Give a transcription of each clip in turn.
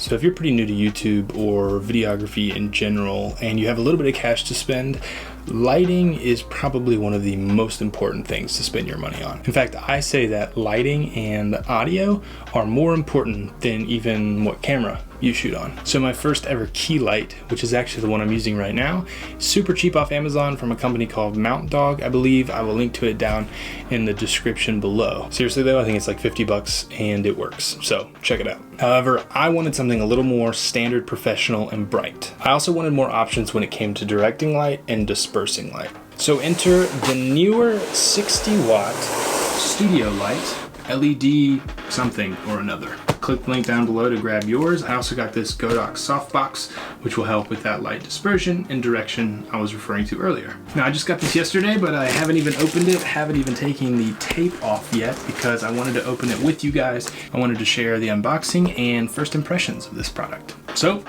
So if you're pretty new to YouTube or videography in general and you have a little bit of cash to spend, lighting is probably one of the most important things to spend your money on. In fact, I say that lighting and audio are more important than even what camera you shoot on. So my first ever key light, which is actually the one I'm using right now, super cheap off Amazon from a company called Mount Dog, I believe. I will link to it down in the description below. Seriously though, I think it's like 50 bucks and it works, so check it out. However, I wanted something a little more standard, professional, and bright. I also wanted more options when it came to directing light and dispersing light. So enter the Neewer 60-watt studio light, LED something or another. Click the link down below to grab yours. I also got this Godox softbox, which will help with that light dispersion and direction I was referring to earlier. Now, I just got this yesterday, but I haven't even opened it, haven't even taken the tape off yet because I wanted to open it with you guys. I wanted to share the unboxing and first impressions of this product. So,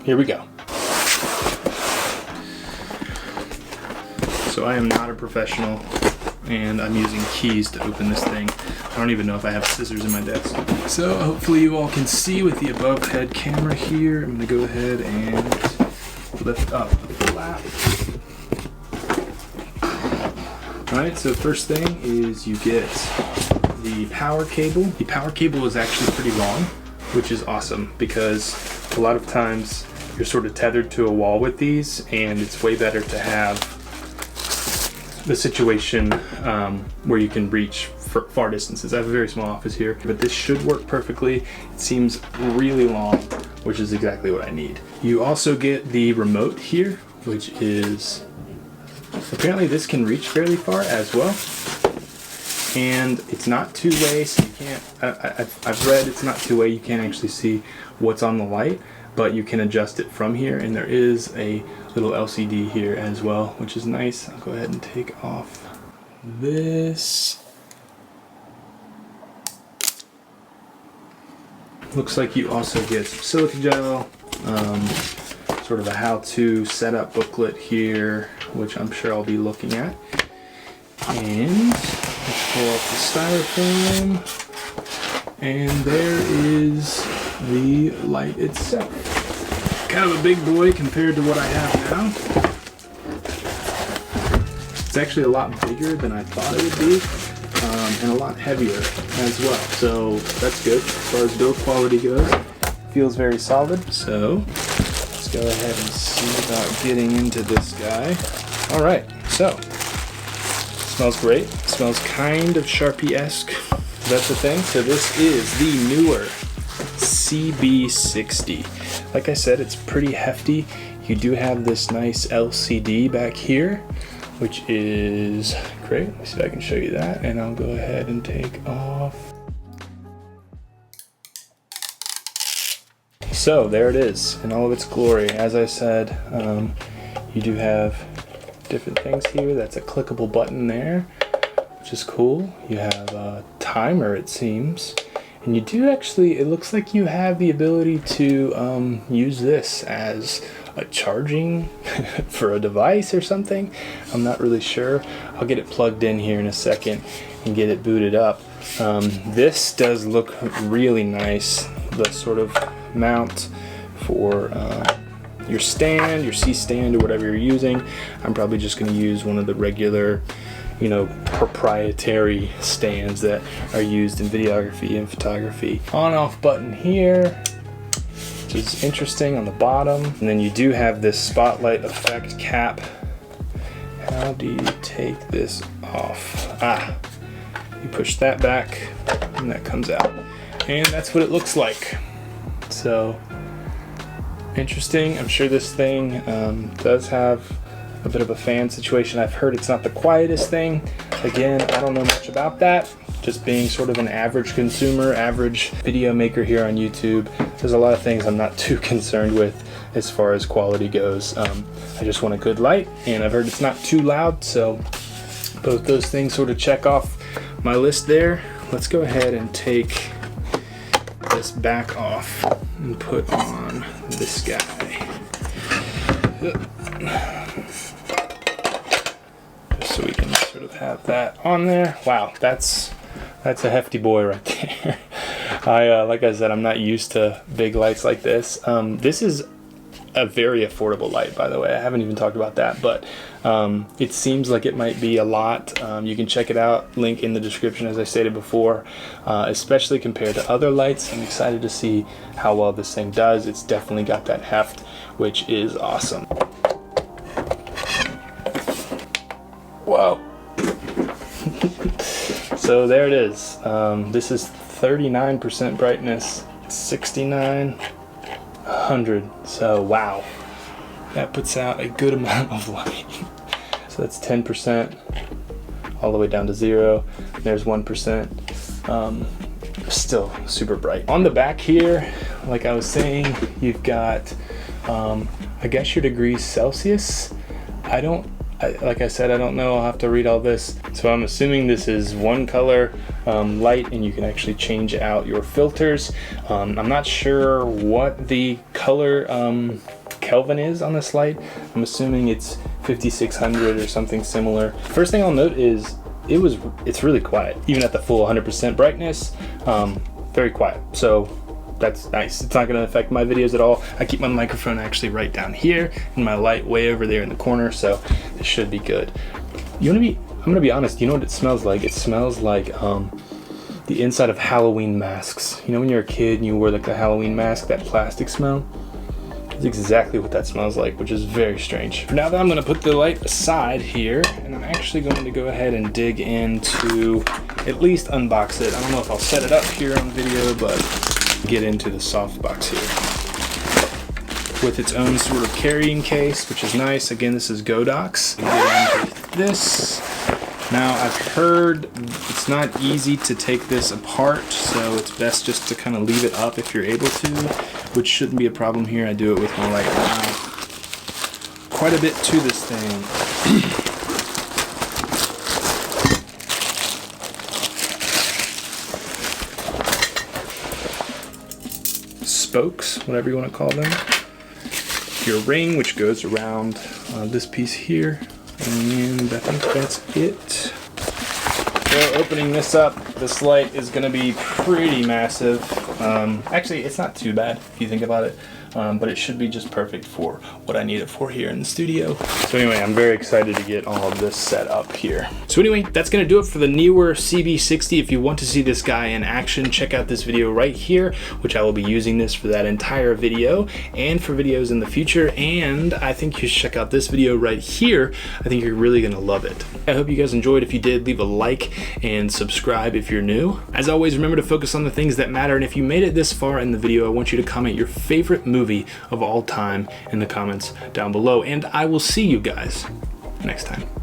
here we go. So I am not a professional, and I'm using keys to open this thing. I don't even know if I have scissors in my desk. So hopefully you all can see with the above head camera here. I'm gonna go ahead and lift up the flap. Alright, so first thing is you get the power cable. The power cable is actually pretty long, which is awesome because a lot of times you're sort of tethered to a wall with these, and it's way better to have the situation where you can reach for far distances. I have a very small office here, but this should work perfectly. It seems really long, which is exactly what I need. You also get the remote here, which is, apparently this can reach fairly far as well. And it's not two-way, so you can't, I've read it's not two-way, you can't actually see what's on the light, but you can adjust it from here, and there is a little LCD here as well, which is nice. I'll go ahead and take off this. Looks like you also get some silica gel, sort of a how-to setup booklet here, which I'm sure I'll be looking at. And let's pull off the styrofoam, and there is the light itself. Kind of a big boy compared to what I have now. It's actually a lot bigger than I thought it would be, and a lot heavier as well. So that's good as far as build quality goes. Feels very solid. So let's go ahead and see about getting into this guy. All right, so smells great. Smells kind of Sharpie-esque. That's the thing. So this is the Neewer CB60. Like I said, it's pretty hefty. You do have this nice LCD back here, which is great. Let me see if I can show you that, and I'll go ahead and take off. So there it is in all of its glory. As I said, you do have different things here. That's a clickable button there, which is cool. You have a timer, it seems. And you do actually, it looks like you have the ability to use this as a charging for a device or something. I'm not really sure. I'll get it plugged in here in a second and get it booted up. This does look really nice. The sort of mount for your stand, your C-stand, or whatever you're using. I'm probably just going to use one of the regular, you know, proprietary stands that are used in videography and photography. On-off button here, which is interesting on the bottom. And then you do have this spotlight effect cap. How do you take this off? You push that back and that comes out. And that's what it looks like. So, interesting. I'm sure this thing does have a bit of a fan situation. I've heard it's not the quietest thing. Again, I don't know much about that. Just being sort of an average consumer, average video maker here on YouTube, there's a lot of things I'm not too concerned with as far as quality goes. I just want a good light, and I've heard it's not too loud, so both those things sort of check off my list there. Let's go ahead and take this back off and put on this guy. Just so we can sort of have that on there. Wow, that's a hefty boy right there. Like I said, I'm not used to big lights like this. This is a very affordable light, by the way. I haven't even talked about that, but it seems like it might be a lot. You can check it out, link in the description as I stated before, especially compared to other lights. I'm excited to see how well this thing does. It's definitely got that heft, which is awesome. Wow. So there it is. This is 39% brightness, 6900. So wow, that puts out a good amount of light. So that's 10% all the way down to 0. There's 1%. Still super bright. On the back here, like I was saying, you've got I guess your degrees Celsius. Like I said, I don't know. I'll have to read all this. So I'm assuming this is one color light, and you can actually change out your filters. I'm not sure what the color Kelvin is on this light. I'm assuming it's 5600 or something similar. First thing I'll note is it's really quiet, even at the full 100% brightness. Very quiet. So that's nice. It's not going to affect my videos at all. I keep my microphone actually right down here and my light way over there in the corner, so this should be good. I'm gonna be honest, you know what it smells like? It smells like the inside of Halloween masks. You know when you're a kid and you wore like the Halloween mask, that plastic smell? It's exactly what that smells like, which is very strange. For now though, I'm gonna put the light aside here, and I'm actually going to go ahead and dig into, at least unbox it. I don't know if I'll set it up here on video, but get into the softbox here with its own sort of carrying case, which is nice. Again, this is Godox. Get into this. Now I've heard it's not easy to take this apart, so it's best just to kind of leave it up if you're able to, which shouldn't be a problem here. I do it with my light now. Quite a bit to this thing. Spokes, whatever you want to call them. Your ring, which goes around this piece here, and I think that's it. So opening this up, this light is going to be pretty massive. Actually, it's not too bad if you think about it, but it should be just perfect for what I need it for here in the studio. So anyway, I'm very excited to get all of this set up here. So anyway, that's going to do it for the Neewer CB60. If you want to see this guy in action, check out this video right here, which I will be using this for that entire video and for videos in the future. And I think you should check out this video right here. I think you're really going to love it. I hope you guys enjoyed. If you did, leave a like and subscribe if you're new. As always, remember to focus on the things that matter. And if you made it this far in the video, I want you to comment your favorite movie of all time in the comments down below. And I will see you guys next time.